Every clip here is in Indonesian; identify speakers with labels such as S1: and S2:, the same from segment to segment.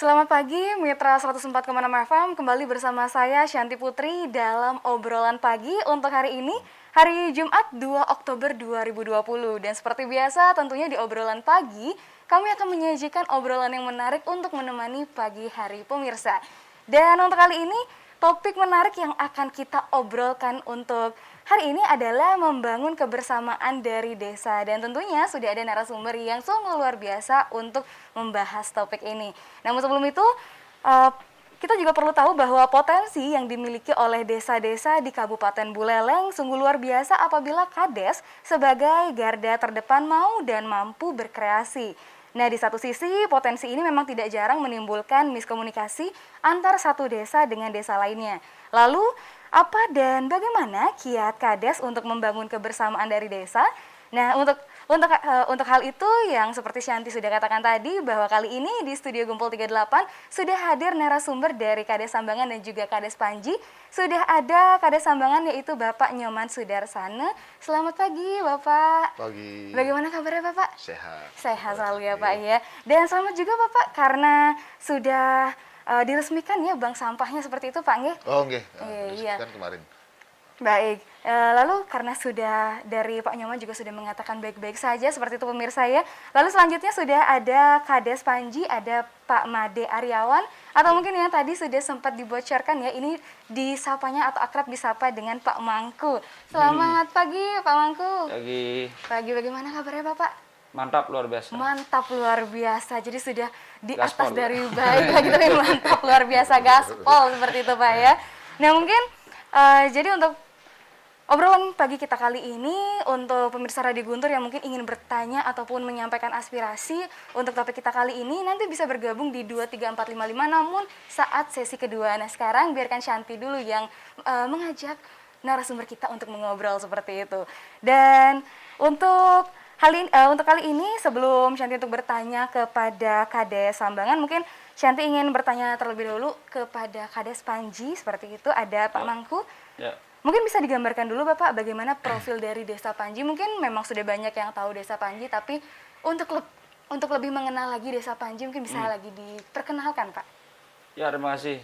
S1: Selamat pagi, Mitra 104,6 FM. Kembali bersama saya, Shanti Putri, dalam obrolan pagi untuk hari ini, hari Jumat 2 Oktober 2020. Dan seperti biasa, tentunya di obrolan pagi, kami akan menyajikan obrolan yang menarik untuk menemani pagi hari pemirsa. Dan untuk kali ini, topik menarik yang akan kita obrolkan untuk hari ini adalah membangun kebersamaan dari desa. Dan tentunya sudah ada narasumber yang sungguh luar biasa untuk membahas topik ini. Namun sebelum itu, kita juga perlu tahu bahwa potensi yang dimiliki oleh desa-desa di Kabupaten Buleleng sungguh luar biasa apabila Kades sebagai garda terdepan mau dan mampu berkreasi. Nah, di satu sisi, potensi ini memang tidak jarang menimbulkan miskomunikasi antar satu desa dengan desa lainnya. Lalu, apa dan bagaimana kiat Kades untuk membangun kebersamaan dari desa? Nah, untuk hal itu yang seperti Shanti sudah katakan tadi, bahwa kali ini di Studio Gumpul 38 sudah hadir narasumber dari Kades Sambangan dan juga Kades Panji. Sudah ada Kades Sambangan yaitu Bapak Nyoman Sudarsana. Selamat pagi Bapak.
S2: Pagi.
S1: Bagaimana kabarnya Bapak?
S2: Sehat.
S1: Sehat selalu ya Pak ya. Dan selamat juga Bapak karena sudah diresmikan ya bank sampahnya seperti itu Pak nggih?
S2: Oh nggih.
S1: Iya.
S2: Kan kemarin.
S1: Baik, lalu karena sudah dari Pak Nyoman juga sudah mengatakan baik-baik saja seperti itu pemirsa ya. Lalu selanjutnya sudah ada Kades Panji, ada Pak Made Aryawan, atau mungkin yang tadi sudah sempat dibocorkan ya, ini disapanya atau akrab disapa dengan Pak Mangku. Selamat pagi Pak Mangku.
S3: Pagi.
S1: Pagi, bagaimana kabarnya Bapak?
S3: Mantap luar biasa.
S1: Mantap luar biasa, jadi sudah di atas
S3: Gaspol.
S1: dari baik lagi tapi mantap luar biasa gaspol seperti itu Pak ya. Nah mungkin jadi untuk obrolan pagi kita kali ini untuk pemirsa Radio Guntur yang mungkin ingin bertanya ataupun menyampaikan aspirasi untuk topik kita kali ini nanti bisa bergabung di 23455 namun saat sesi kedua. Nah sekarang biarkan Shanti dulu yang mengajak narasumber kita untuk mengobrol seperti itu. Dan untuk kali ini sebelum Shanti untuk bertanya kepada Kades Sambangan, mungkin Shanti ingin bertanya terlebih dahulu kepada Kades Panji seperti itu. Ada Pak Mangku.
S3: Ya.
S1: Mungkin bisa digambarkan dulu Bapak bagaimana profil dari Desa Panji. Mungkin memang sudah banyak yang tahu Desa Panji, tapi untuk lebih mengenal lagi Desa Panji mungkin bisa lagi diperkenalkan Pak.
S3: Ya terima kasih.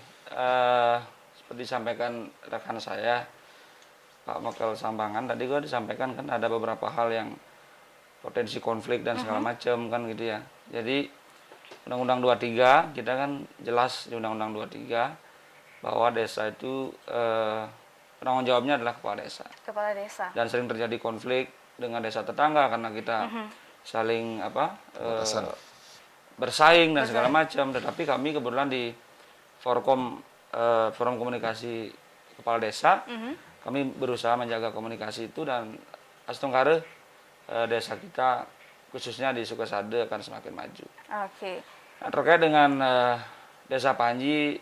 S3: Seperti disampaikan rekan saya Pak Mokel Sambangan tadi gua disampaikan kan ada beberapa hal yang potensi konflik dan segala macam kan gitu ya. Jadi Undang-Undang 23 kita kan jelas di Undang-Undang 23 bahwa desa itu penanggung jawabnya adalah kepala desa.
S1: Kepala desa.
S3: Dan sering terjadi konflik dengan desa tetangga karena kita saling bersaing dan segala macam. Tetapi kami kebetulan di forum komunikasi kepala desa, kami berusaha menjaga komunikasi itu dan astungkare desa kita khususnya di Sukasade akan semakin maju.
S1: Oke.
S3: Nah, terkait dengan Desa Panji,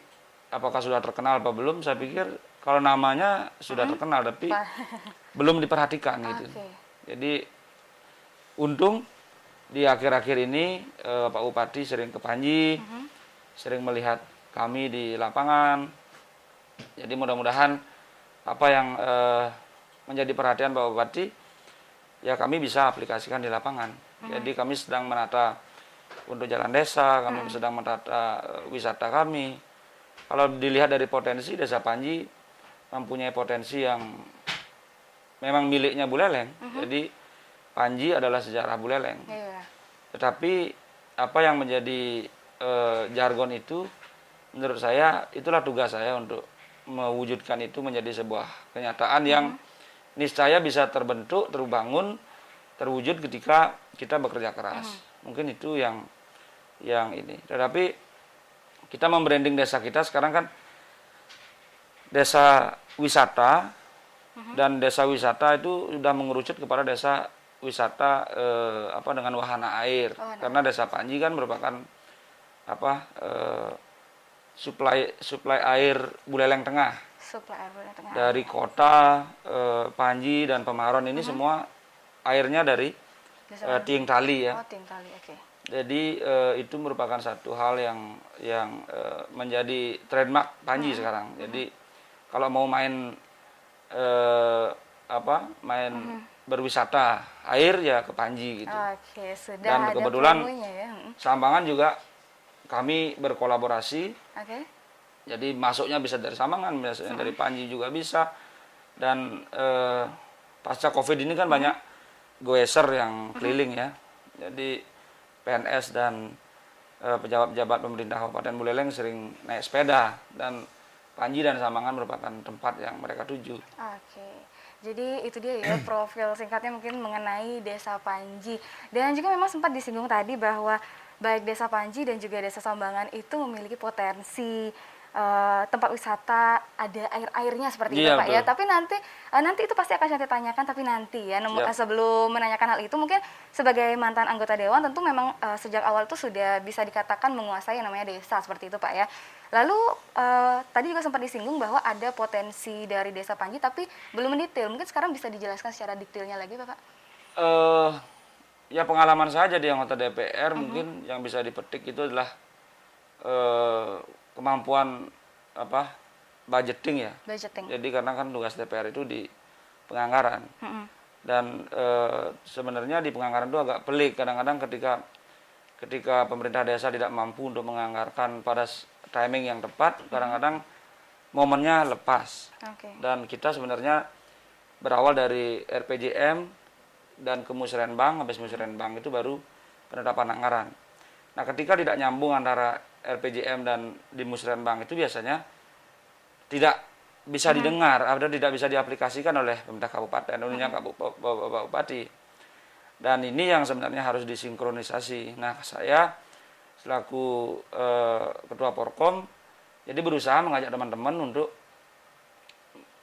S3: apakah sudah terkenal apa belum? Saya pikir kalau namanya sudah terkenal, tapi belum diperhatikan gitu. Jadi untung di akhir-akhir ini Pak Bupati sering ke Panji, sering melihat kami di lapangan. Jadi mudah-mudahan apa yang menjadi perhatian Pak Bupati, ya kami bisa aplikasikan di lapangan. Jadi kami sedang menata untuk jalan desa, kami sedang menata wisata kami. Kalau dilihat dari potensi, Desa Panji mempunyai potensi yang memang miliknya Buleleng. Jadi Panji adalah sejarah Buleleng. Tetapi apa yang menjadi jargon itu, menurut saya itulah tugas saya untuk mewujudkan itu menjadi sebuah kenyataan yang niscaya bisa terbentuk, terbangun, terwujud ketika kita bekerja keras. Mungkin itu yang ini. Tetapi kita membranding desa kita sekarang kan desa wisata, dan desa wisata itu sudah mengerucut kepada desa wisata dengan wahana air. Karena Desa Panji kan merupakan suplai air Buleleng Tengah. Dari kota Panji dan Pemaron ini semua airnya dari tiang tali ya.
S1: Oh, tiang tali, oke.
S3: Jadi itu merupakan satu hal yang menjadi trademark Panji sekarang. Jadi kalau mau main berwisata air ya ke Panji gitu.
S1: Oke, sudah
S3: dan
S1: ada
S3: kebetulan
S1: promonya ya.
S3: Sambangan juga kami berkolaborasi.
S1: Oke.
S3: Jadi masuknya bisa dari Samangan, biasanya dari Panji juga bisa. Dan pasca Covid ini kan banyak goeser yang keliling ya. Jadi PNS dan pejabat-pejabat pemerintah Kabupaten Buleleng sering naik sepeda, dan Panji dan Samangan merupakan tempat yang mereka tuju.
S1: Oke. Jadi itu dia ya profil singkatnya mungkin mengenai Desa Panji. Dan juga memang sempat disinggung tadi bahwa baik Desa Panji dan juga Desa Sambangan itu memiliki potensi tempat wisata, ada air-airnya seperti itu
S3: Iya,
S1: Pak ya.
S3: betul.
S1: Tapi nanti itu pasti akan saya tanyakan, tapi nanti ya.
S3: Siap.
S1: Sebelum menanyakan hal itu, mungkin sebagai mantan anggota dewan tentu memang sejak awal itu sudah bisa dikatakan menguasai yang namanya desa seperti itu Pak ya. Lalu tadi juga sempat disinggung bahwa ada potensi dari Desa Panji tapi belum mendetail. Mungkin sekarang bisa dijelaskan secara detailnya lagi Bapak?
S3: Ya pengalaman saya jadi anggota DPR mungkin yang bisa dipetik itu adalah kemampuan budgeting ya.
S1: Budgeting.
S3: Jadi karena kan tugas DPR itu di penganggaran. Dan sebenarnya di penganggaran itu agak pelik kadang-kadang ketika pemerintah desa tidak mampu untuk menganggarkan pada timing yang tepat, kadang-kadang momennya lepas.
S1: Oke.
S3: Dan kita sebenarnya berawal dari RPJM dan ke Musrenbang, habis Musrenbang itu baru penetapan anggaran. Nah, ketika tidak nyambung antara RPJM dan di Musrenbang itu biasanya tidak bisa didengar atau tidak bisa diaplikasikan oleh pemerintah kabupaten, tentunya Bapak Bupati. Dan ini yang sebenarnya harus disinkronisasi. Nah, saya selaku Ketua Porkom, jadi berusaha mengajak teman-teman untuk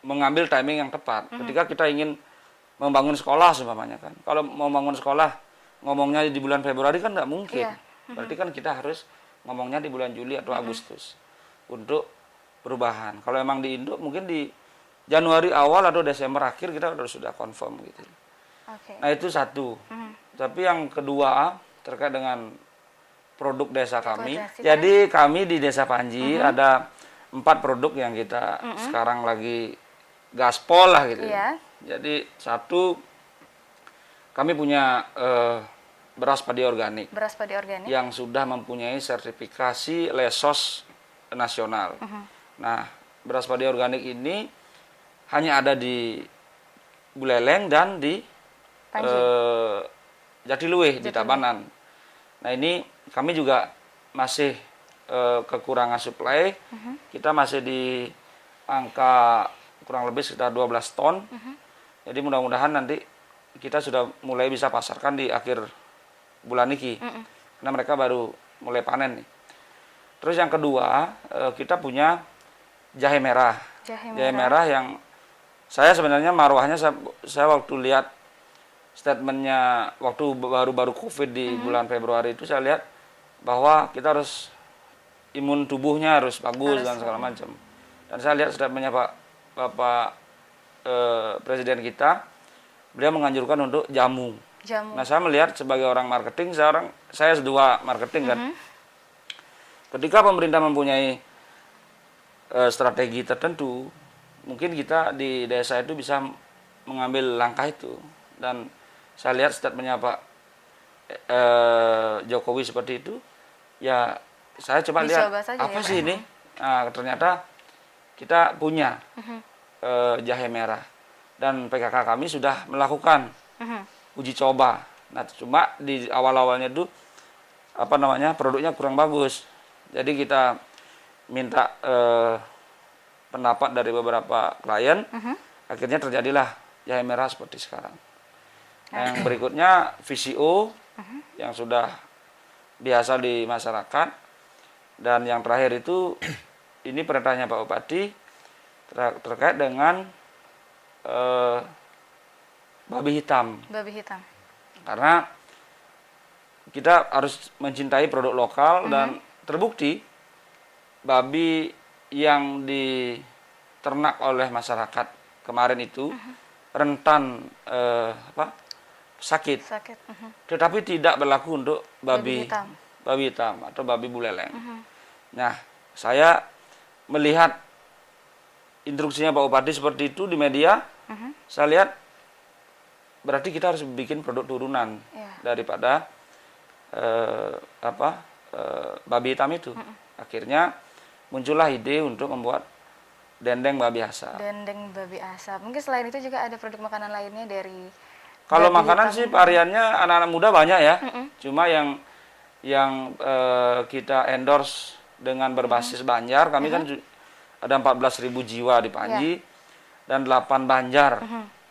S3: mengambil timing yang tepat. Ketika kita ingin membangun sekolah seumpamanya kan. Kalau mau membangun sekolah, ngomongnya di bulan Februari kan nggak mungkin.
S1: Iya.
S3: Berarti kan kita harus ngomongnya di bulan Juli atau Agustus untuk perubahan. Kalau emang di Indo mungkin di Januari awal atau Desember akhir kita sudah confirm gitu.
S1: Oke.
S3: Nah itu satu. Tapi yang kedua terkait dengan produk desa kami.
S1: Potensi
S3: Jadi kami di Desa Panji ada 4 produk yang kita sekarang lagi gaspol lah gitu.
S1: Iya.
S3: Jadi satu, kami punya beras padi organik
S1: Beras padi organik.
S3: yang sudah mempunyai sertifikasi Lesos nasional. Nah, beras padi organik ini hanya ada di Buleleng dan di
S1: Panji.
S3: Jatiluwih di Tabanan. Nah, ini kami juga masih kekurangan suplai. Kita masih di angka kurang lebih sekitar 12 ton. Jadi mudah-mudahan nanti kita sudah mulai bisa pasarkan di akhir bulan ini. Karena mereka baru mulai panen nih. Terus yang kedua, kita punya jahe merah. Jahe merah yang saya sebenarnya marwahnya saya waktu lihat statementnya waktu baru-baru COVID di bulan Februari itu, saya lihat bahwa kita harus imun tubuhnya harus bagus dan segala macam. Dan saya lihat statementnya Bapak Presiden kita, beliau menganjurkan untuk jamu. Nah, saya melihat sebagai orang marketing, saya S2 marketing kan. Ketika pemerintah mempunyai strategi tertentu, mungkin kita di desa itu bisa mengambil langkah itu. Dan saya lihat statementnya Pak Jokowi seperti itu, ya saya coba lihat apa sih ini. Nah, ternyata kita punya jahe merah dan PKK kami sudah melakukan uji coba. Nah, cuma di awal-awalnya itu produknya kurang bagus. Jadi kita minta pendapat dari beberapa klien. Akhirnya terjadilah jahe merah seperti sekarang. Nah, yang berikutnya VCO yang sudah biasa di masyarakat. Dan yang terakhir itu ini perintahnya Pak Bupati terkait dengan babi hitam.
S1: Babi hitam.
S3: Karena kita harus mencintai produk lokal dan terbukti babi yang diternak oleh masyarakat kemarin itu rentan sakit. Tetapi tidak berlaku untuk babi hitam atau babi buleleng. Nah, saya melihat instruksinya Pak Bupati seperti itu di media, saya lihat berarti kita harus bikin produk turunan daripada babi hitam itu. Akhirnya muncullah ide untuk membuat dendeng babi asap.
S1: Dendeng babi asap. Mungkin selain itu juga ada produk makanan lainnya dari
S3: Kalau
S1: babi
S3: makanan
S1: hitam.
S3: sih variannya anak-anak muda banyak ya. Cuma yang kita endorse dengan berbasis Banjar, kami kan ada 14.000 jiwa di Panji dan 8 Banjar.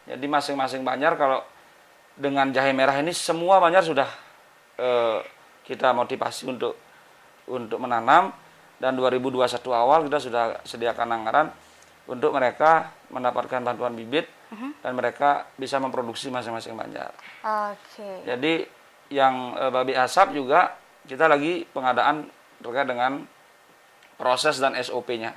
S3: Jadi masing-masing Banjar kalau dengan jahe merah ini semua Banjar sudah kita motivasi untuk menanam, dan 2021 awal kita sudah sediakan anggaran untuk mereka mendapatkan bantuan bibit dan mereka bisa memproduksi masing-masing Banjar.
S1: Oke.
S3: Jadi yang babi asap juga kita lagi pengadaan terkait dengan proses dan SOP-nya.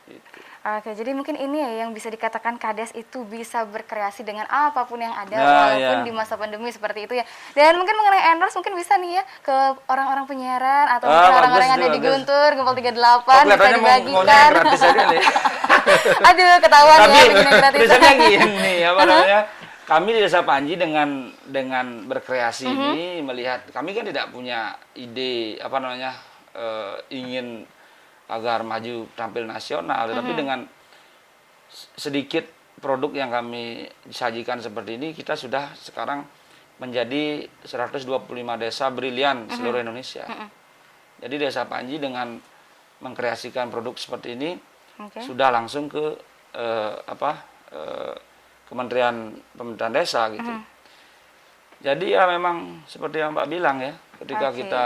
S3: Gitu.
S1: Oke, jadi mungkin ini ya yang bisa dikatakan Kades itu bisa berkreasi dengan apapun yang ada
S3: Nah,
S1: walaupun
S3: ya.
S1: di masa pandemi seperti itu ya. Dan mungkin mengenai endorse mungkin bisa nih ya ke orang-orang penyiaran atau mungkin
S3: bagus
S1: orang-orang yang
S3: itu,
S1: ada di
S3: bagus.
S1: Guntur, Gempol 38 bisa
S3: Kelihatannya maunya
S1: dibagikan.
S3: yang gratis aja nih.
S1: Aduh, ketahuan
S3: Tapi
S1: ya bikin yang gratis.
S3: prinsipnya gini, apa namanya? Kami di Desa Panji dengan berkreasi ini melihat kami kan tidak punya ide apa namanya ingin agar maju tampil nasional, tetapi dengan sedikit produk yang kami sajikan seperti ini kita sudah sekarang menjadi 125 desa brilian seluruh Indonesia. Jadi Desa Panji dengan mengkreasikan produk seperti ini sudah langsung ke Kementerian Pemerintahan Desa gitu. Jadi ya memang seperti yang Mbak bilang ya, ketika kita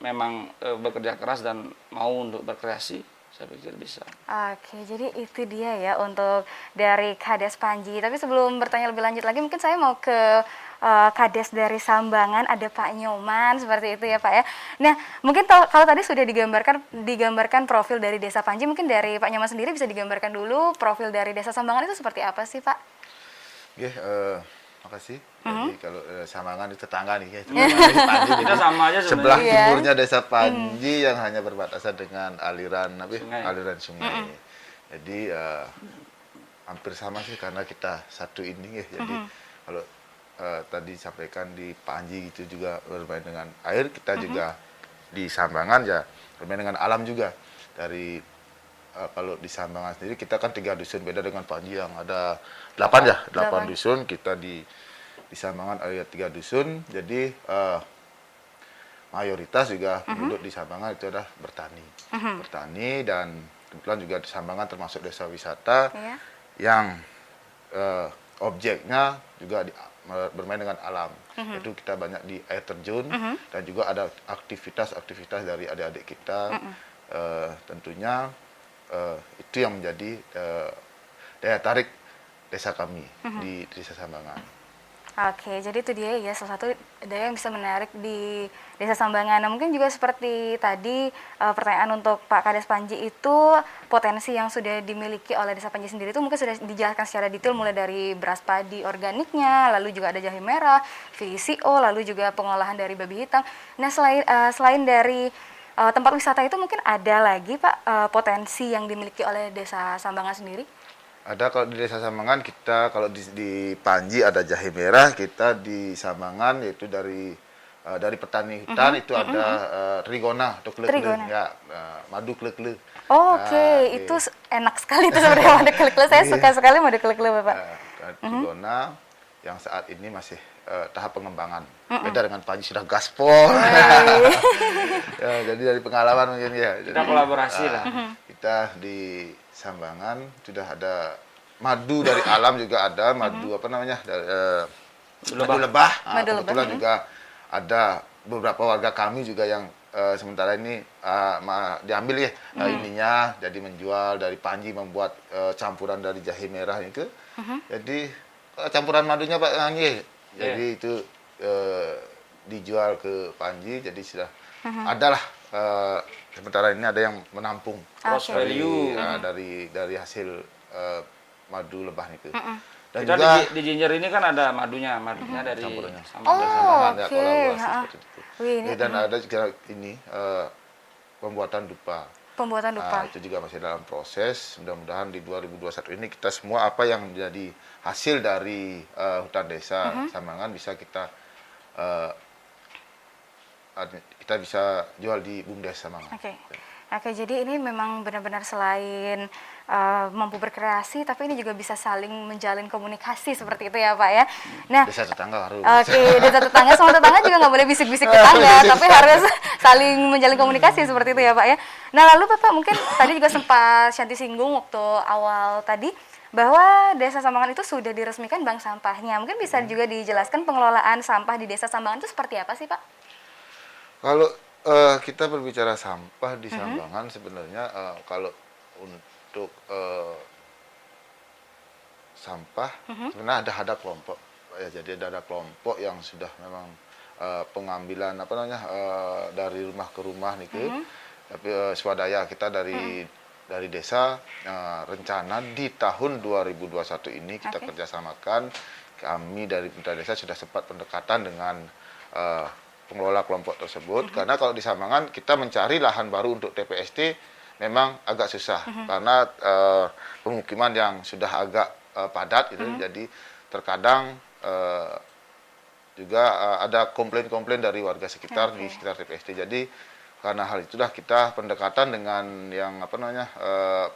S3: memang bekerja keras dan mau untuk berkreasi, saya pikir bisa.
S1: Oke, jadi itu dia ya untuk dari Kades Panji. Tapi sebelum bertanya lebih lanjut lagi, mungkin saya mau ke Kades dari Sambangan, ada Pak Nyoman, seperti itu ya Pak ya. Nah, mungkin kalau tadi sudah digambarkan profil dari Desa Panji, mungkin dari Pak Nyoman sendiri bisa digambarkan dulu profil dari Desa Sambangan itu seperti apa sih Pak?
S2: Oke, makasih. Jadi kalau Sambangan itu tetangga nih ya. Panji,
S3: Kita sama aja
S2: sebelah
S3: sebenarnya.
S2: timurnya Desa Panji yang hanya berbatasan dengan aliran sungai. Jadi hampir sama sih karena kita satu ini ya. Jadi kalau tadi sampaikan di Panji itu juga bermain dengan air, kita juga di Sambangan ya bermain dengan alam juga. Dari kalau di Sambangan sendiri kita kan 3 dusun, beda dengan Panji yang ada 8 dusun. Kita di Sambangan ada 3 dusun, jadi mayoritas juga penduduk di Sambangan itu adalah bertani. Bertani, dan kebetulan juga di Sambangan termasuk desa wisata yang objeknya juga bermain dengan alam. Itu kita banyak di air terjun dan juga ada aktivitas-aktivitas dari adik-adik kita. Tentunya itu yang menjadi daya tarik desa kami di Desa Sambangan.
S1: Oke, jadi itu dia ya salah satu daya yang bisa menarik di Desa Sambangan. Nah, mungkin juga seperti tadi pertanyaan untuk Pak Kades Panji itu potensi yang sudah dimiliki oleh Desa Panji sendiri itu mungkin sudah dijelaskan secara detail mulai dari beras padi organiknya, lalu juga ada jahe merah, VCO, lalu juga pengolahan dari babi hitam. Nah, selain dari tempat wisata itu mungkin ada lagi Pak potensi yang dimiliki oleh Desa Sambangan sendiri?
S2: Ada kalau di Desa Sambangan kita, kalau di Panji ada jahe merah, kita di Sambangan yaitu dari petani hutan itu ada trigona atau klek-klek ya, madu klek-klek.
S1: Oke, itu enak sekali itu sebenarnya madu klek-klek. Saya suka sekali madu klek-klek Bapak.
S2: Trigona yang saat ini masih tahap pengembangan. Beda dengan Panji sudah gaspol. Ya, jadi dari pengalaman mungkin ya.
S3: Kita kolaborasi lah.
S2: Kita di Sambangan sudah ada madu dari alam, juga ada madu apa namanya madu lebah. Kebetulan juga ada beberapa warga kami juga yang sementara ini diambil ya ininya, jadi menjual dari Panji, membuat campuran dari jahe merah itu. Jadi campuran madunya Pak Anggi. Jadi itu dijual ke Panji, jadi sudah adalah sementara ini ada yang menampung
S3: Cross value
S2: dari hasil madu lebah itu. Dan
S3: kita
S2: juga
S3: di Ginger ini kan ada madunya dari
S2: campurannya.
S3: Sambangan.
S2: Ada
S1: oke.
S2: kolaborasi seperti itu.
S1: Wih, ini
S2: Dan ada juga ini pembuatan dupa.
S1: pembuatan dupa.
S2: Itu juga masih dalam proses. Mudah-mudahan di 2021 ini kita semua apa yang menjadi hasil dari hutan desa Sambangan bisa kita kita bisa jual di BUMDes Samangan.
S1: Oke, jadi ini memang benar-benar selain mampu berkreasi, tapi ini juga bisa saling menjalin komunikasi seperti itu ya Pak ya. Nah,
S2: Desa tetangga harus.
S1: desa tetangga sama tetangga juga nggak boleh bisik-bisik tetangga, tapi harus saling menjalin komunikasi seperti itu ya Pak ya. Nah lalu Bapak mungkin tadi juga sempat Shanti singgung waktu awal tadi bahwa Desa Sambangan itu sudah diresmikan bank sampahnya. Mungkin bisa juga dijelaskan pengelolaan sampah di Desa Sambangan itu seperti apa sih Pak?
S2: Kalau kita berbicara sampah di Sambangan sebenarnya kalau untuk sampah sebenarnya ada kelompok ya, jadi ada kelompok yang sudah memang pengambilan dari rumah ke rumah nih tapi swadaya kita dari desa rencana di tahun 2021 ini kita kerjasamakan, kami dari pemerintah desa sudah sempat pendekatan dengan pengelola kelompok tersebut karena kalau di Sambangan kita mencari lahan baru untuk TPST memang agak susah karena pemukiman yang sudah agak padat gitu, jadi terkadang juga ada komplain-komplain dari warga sekitar di sekitar TPST. Jadi karena hal itulah kita pendekatan dengan yang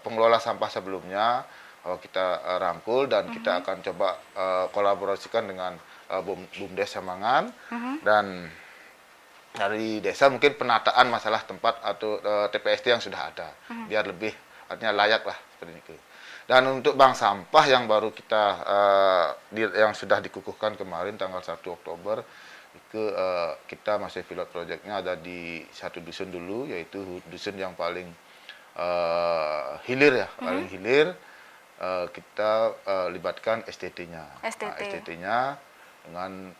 S2: pengelola sampah sebelumnya kita rangkul dan kita akan coba kolaborasikan dengan BUMDes Sambangan dan dari desa mungkin penataan masalah tempat atau TPST yang sudah ada biar lebih artinya layak lah seperti itu. Dan untuk bank sampah yang baru kita yang sudah dikukuhkan kemarin tanggal 1 Oktober itu kita masih pilot projectnya ada di satu dusun dulu, yaitu dusun yang paling hilir ya, paling hilir. Kita libatkan STT-nya. STT-nya dengan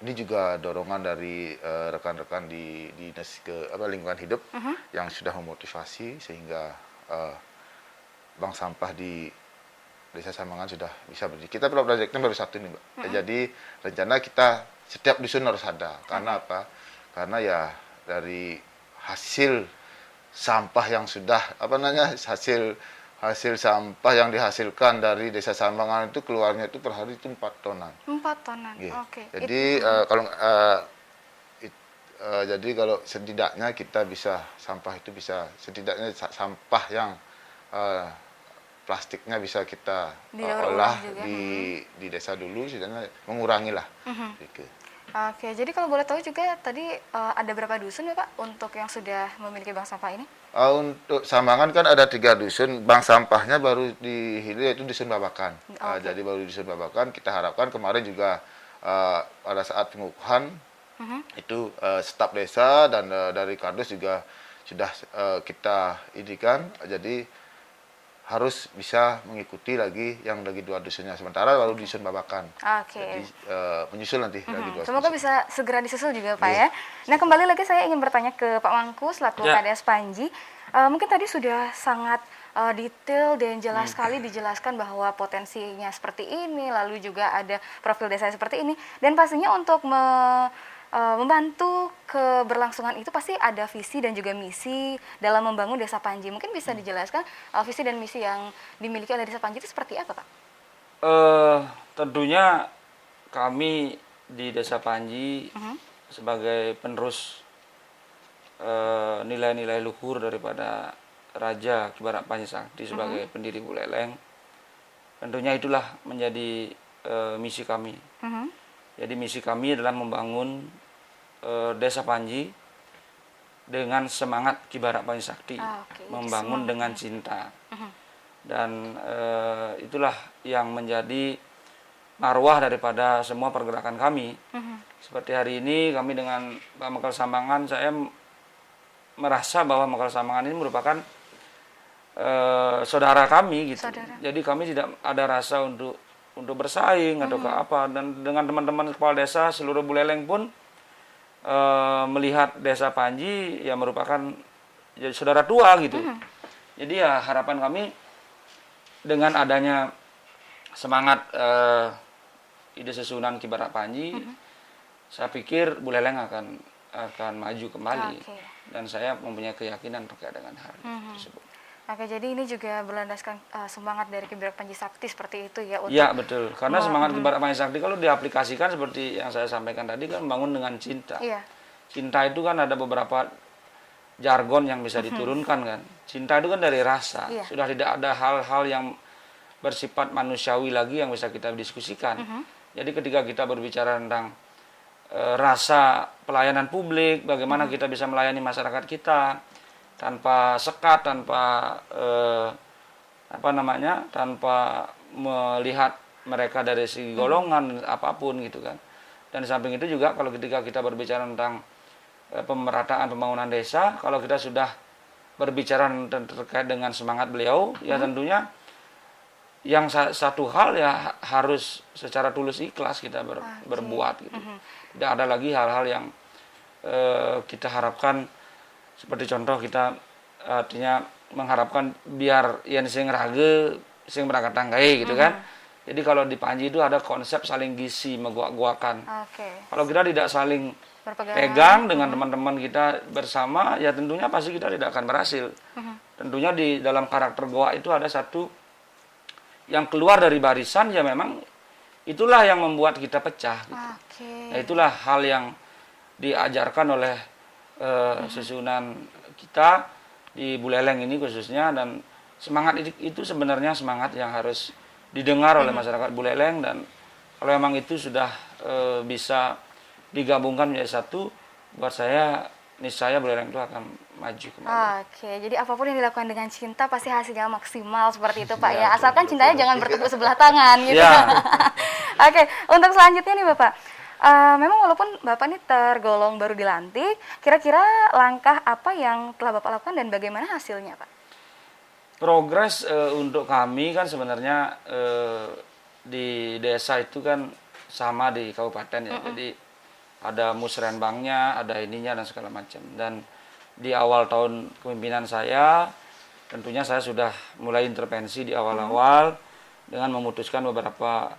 S2: ini juga dorongan dari rekan-rekan di dinas lingkungan hidup yang sudah memotivasi sehingga bank sampah di Desa Sambangan sudah bisa berdiri. Kita proyeknya baru satu nih, Mbak. Jadi rencana kita setiap dusun harus ada. Karena apa? Karena ya dari hasil sampah yang sudah hasil sampah yang dihasilkan dari Desa Sambangan itu keluarnya itu per hari itu 4 tonan.
S1: 4 tonan.
S2: Yeah.
S1: Oke.
S2: Jadi jadi kalau setidaknya kita bisa sampah itu bisa setidaknya sampah yang plastiknya bisa kita olah di desa dulu, setidaknya mengurangi lah. Gitu.
S1: Oke, jadi kalau boleh tahu juga tadi ada berapa dusun ya Pak untuk yang sudah memiliki bank sampah ini?
S2: Untuk Sambangan kan ada 3 dusun, bank sampahnya baru di hilir yaitu dusun Babakan. Jadi baru dusun Babakan, kita harapkan kemarin juga pada saat pengukuhan itu staf desa dan dari Kardus juga sudah kita idikan, jadi harus bisa mengikuti lagi yang lagi 2 dusunnya. Sementara baru dusun Babakan. Jadi menyusul nanti lagi 2
S1: Semoga
S2: dusun.
S1: bisa segera disusul juga Pak ya. Nah kembali lagi saya ingin bertanya ke Pak Mangku selaku KDS Panji. Mungkin tadi sudah sangat detail dan jelas sekali dijelaskan bahwa potensinya seperti ini, lalu juga ada profil desa seperti ini, dan pastinya untuk membantu keberlangsungan itu pasti ada visi dan juga misi dalam membangun Desa Panji. Mungkin bisa dijelaskan visi dan misi yang dimiliki oleh Desa Panji itu seperti apa Pak?
S3: Tentunya kami di Desa Panji sebagai penerus nilai-nilai luhur daripada Raja Ki Barak Panji Sakti sebagai pendiri Buleleng, tentunya itulah menjadi misi kami. Jadi misi kami adalah membangun Desa Panji dengan semangat Ki Barak Panji Sakti, membangun dengan cinta. Dan itulah yang menjadi marwah daripada semua pergerakan kami. Seperti hari ini kami dengan Pak Mekal Sambangan, saya merasa bahwa Mekal Sambangan ini merupakan saudara kami gitu. Jadi kami tidak ada rasa untuk bersaing atau ke apa. Dan dengan teman-teman kepala desa seluruh Buleleng pun melihat Desa Panji ya merupakan jadi saudara tua gitu. Jadi ya harapan kami dengan adanya semangat ide susunan Ki Barak Panji, saya pikir Buleleng akan maju kembali. Dan saya mempunyai keyakinan terkait dengan hal tersebut.
S1: Oke, jadi ini juga berlandaskan semangat dari Ki Barak Panji Sakti seperti itu ya?
S3: Iya, betul. Karena semangat Ki Barak Panji Sakti kalau diaplikasikan seperti yang saya sampaikan tadi kan membangun dengan cinta.
S1: Iya.
S3: cinta itu kan ada beberapa jargon yang bisa diturunkan kan. Cinta itu kan dari rasa.
S1: Iya.
S3: Sudah tidak ada hal-hal yang bersifat manusiawi lagi yang bisa kita diskusikan. Jadi ketika kita berbicara tentang rasa pelayanan publik, bagaimana kita bisa melayani masyarakat kita tanpa sekat, tanpa tanpa melihat mereka dari segi golongan apapun gitu kan. Dan di samping itu juga kalau ketika kita berbicara tentang pemerataan pembangunan desa, kalau kita sudah berbicara terkait dengan semangat beliau, ya tentunya yang satu hal ya harus secara tulus ikhlas kita berbuat gitu. Tidak ada lagi hal-hal yang kita harapkan, seperti contoh kita artinya mengharapkan biar yang sing rage sing berangkat tanggai gitu kan. Jadi kalau di Panji itu ada konsep saling gisi, megua-guakan. Kalau kita tidak saling pegang dengan teman-teman kita bersama, ya tentunya pasti kita tidak akan berhasil. Tentunya di dalam karakter goa itu ada satu yang keluar dari barisan, ya memang itulah yang membuat kita pecah gitu. Nah, itulah hal yang diajarkan oleh susunan kita di Buleleng ini khususnya, dan semangat itu sebenarnya semangat yang harus didengar oleh masyarakat Buleleng, dan kalau memang itu sudah bisa digabungkan menjadi satu, buat saya niscaya Buleleng itu akan maju kembali.
S1: Jadi apapun yang dilakukan dengan cinta pasti hasilnya maksimal seperti itu Pak ya. Asalkan cintanya jangan bertepuk sebelah tangan gitu. Untuk selanjutnya nih Bapak. Memang walaupun Bapak ini tergolong baru dilantik, kira-kira langkah apa yang telah Bapak lakukan dan bagaimana hasilnya Pak?
S3: Progres untuk kami kan sebenarnya di desa itu kan sama di kabupaten ya. Jadi ada musrenbangnya, ada ininya dan segala macam. Dan di awal tahun kepemimpinan saya, tentunya saya sudah mulai intervensi di awal-awal dengan memutuskan beberapa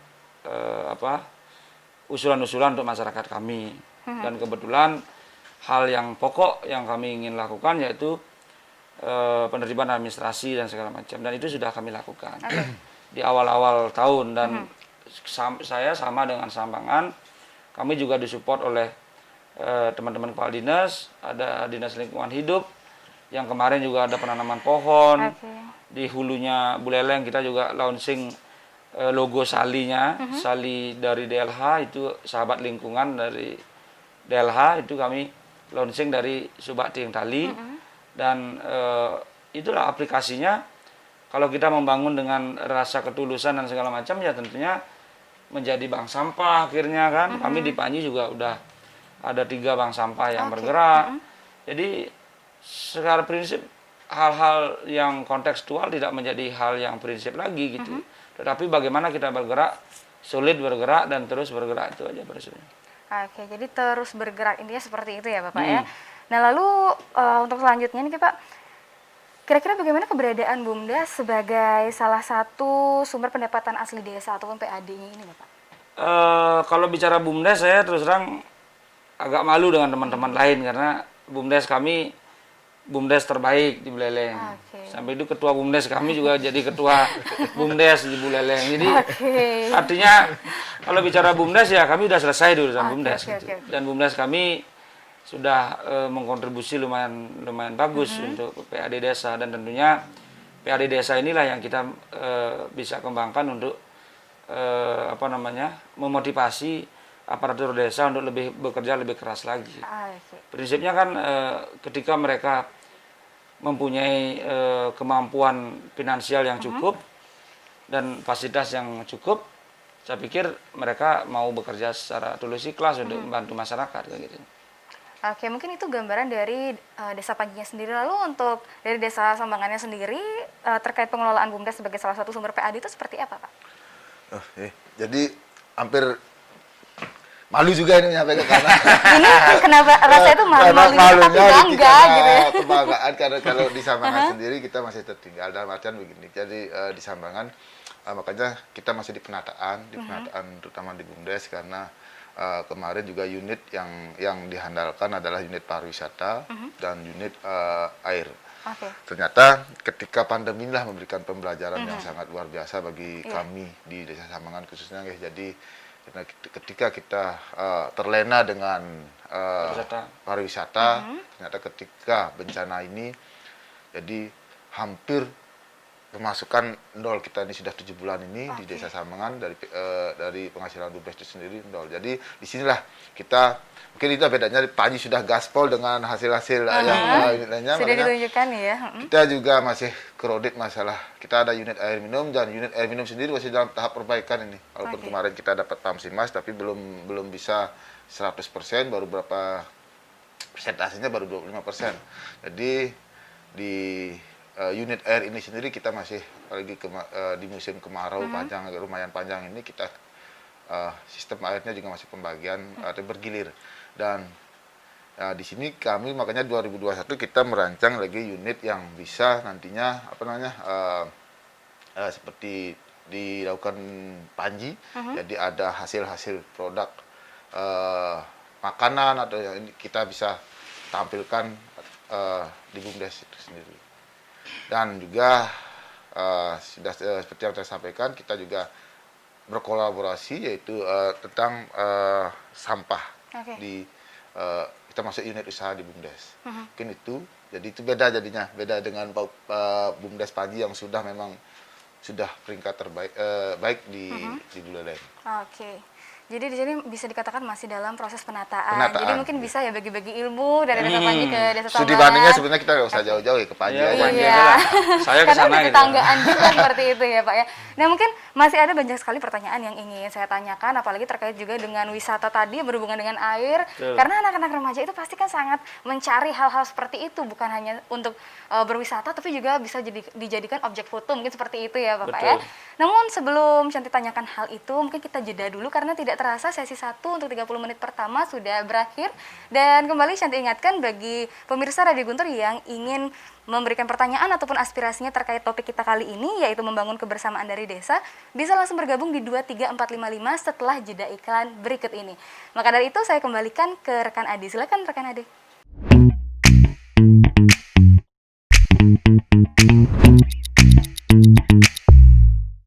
S3: usulan-usulan untuk masyarakat kami. Dan kebetulan hal yang pokok yang kami ingin lakukan yaitu penerimaan administrasi dan segala macam. Dan itu sudah kami lakukan di awal-awal tahun. Dan saya sama dengan Sambangan, kami juga disupport oleh teman-teman kepala dinas, ada dinas lingkungan hidup, yang kemarin juga ada penanaman pohon. Di hulunya Buleleng kita juga launching logo salinya, sali dari DLH, itu sahabat lingkungan dari DLH, itu kami launching dari Subak Tieng Tali. Dan itulah aplikasinya. Kalau kita membangun dengan rasa ketulusan dan segala macam, ya tentunya menjadi bank sampah akhirnya kan. Kami di Panji juga udah ada 3 bank sampah yang bergerak. Jadi secara prinsip hal-hal yang kontekstual tidak menjadi hal yang prinsip lagi gitu. Tetapi bagaimana kita bergerak, solid bergerak dan terus bergerak, itu aja prinsipnya.
S1: Jadi terus bergerak, intinya seperti itu ya Bapak ya. Nah lalu untuk selanjutnya nih Pak, kira-kira bagaimana keberadaan BUMDes sebagai salah satu sumber pendapatan asli desa ataupun PAD-nya ini Bapak?
S3: Kalau bicara BUMDes, saya terus terang agak malu dengan teman-teman lain, karena BUMDes kami BUMDes terbaik di Buleleng. Sampai itu ketua BUMDes kami juga jadi ketua BUMDes di Buleleng. Jadi artinya kalau bicara BUMDes ya kami sudah selesai dulu sama BUMDes gitu. Dan BUMDes kami sudah mengkontribusi lumayan bagus untuk PAD desa, dan tentunya PAD desa inilah yang kita bisa kembangkan untuk memotivasi aparatur desa untuk bekerja lebih keras lagi. Prinsipnya kan ketika mereka mempunyai kemampuan finansial yang cukup dan fasilitas yang cukup, saya pikir mereka mau bekerja secara tulus ikhlas untuk membantu masyarakat gitu.
S1: Mungkin itu gambaran dari Desa Panjinya sendiri. Lalu untuk dari Desa Sambangannya sendiri terkait pengelolaan BUMDes sebagai salah satu sumber PAD itu seperti apa, Pak?
S2: Jadi hampir malu juga ini nyampe ke sana.
S1: Ini kenapa rasanya itu malu-malunya tapi bangga gitu ya.
S2: Kebanggaan karena kalau di Sambangan sendiri kita masih tertinggal dalam artian begini. Jadi di Sambangan makanya kita masih di penataan terutama di BUMDes, karena kemarin juga unit yang dihandalkan adalah unit pariwisata dan unit air. Ternyata ketika pandemi lah memberikan pembelajaran yang sangat luar biasa bagi kami di Desa Sambangan khususnya. Jadi ketika kita terlena dengan pariwisata. Ternyata ketika bencana ini, jadi hampir pemasukan nol kita ini sudah 7 bulan ini di Desa Sambangan dari penghasilan BUMDes itu sendiri nol. Jadi disinilah kita mungkin itu bedanya Panji sudah gaspol dengan hasil-hasil yang lainnya.
S1: Sudah ditunjukkan ya.
S2: Kita juga masih kredit masalah. Kita ada unit air minum dan unit air minum sendiri masih dalam tahap perbaikan ini. Walaupun kemarin kita dapat Pamsimas tapi belum bisa 100%, baru berapa persentasenya baru 25%. Jadi di unit air ini sendiri kita masih apalagi di musim kemarau panjang, lumayan panjang ini kita sistem airnya juga masih pembagian atau bergilir. Dan di sini kami makanya 2021 kita merancang lagi unit yang bisa nantinya seperti dilakukan Panji. Jadi ada hasil-hasil produk makanan atau yang kita bisa tampilkan di BUMDes itu sendiri. Dan juga sudah seperti yang saya sampaikan, kita juga berkolaborasi yaitu tentang sampah kita masuk unit usaha di BUMDes. Mungkin itu, jadi itu beda dengan BUMDes Panji yang memang sudah peringkat terbaik baik di Buleleng.
S1: Jadi di sini bisa dikatakan masih dalam proses penataan. Jadi mungkin bisa ya bagi-bagi ilmu dari Desa Panji ke Desa Sambangan.
S2: Studi bandingnya sebenarnya kita nggak usah jauh-jauh ya ke Panji aja.
S1: Iya.
S3: Saya
S1: karena
S3: kesana
S1: udah tetanggaan juga seperti itu ya Pak ya. Nah mungkin masih ada banyak sekali pertanyaan yang ingin saya tanyakan, apalagi terkait juga dengan wisata tadi berhubungan dengan air. Karena anak-anak remaja itu pasti kan sangat mencari hal-hal seperti itu, bukan hanya untuk berwisata, tapi juga bisa dijadikan objek foto, mungkin seperti itu ya Bapak ya. Namun sebelum Shanti tanyakan hal itu, mungkin kita jeda dulu karena tidak terasa sesi 1 untuk 30 menit pertama sudah berakhir. Dan kembali Shanti ingatkan bagi pemirsa Radio Guntur yang ingin memberikan pertanyaan ataupun aspirasinya terkait topik kita kali ini, yaitu membangun kebersamaan dari desa, bisa langsung bergabung di 23455 setelah jeda iklan berikut ini. Maka dari itu saya kembalikan ke rekan Adi. Silakan rekan Adi.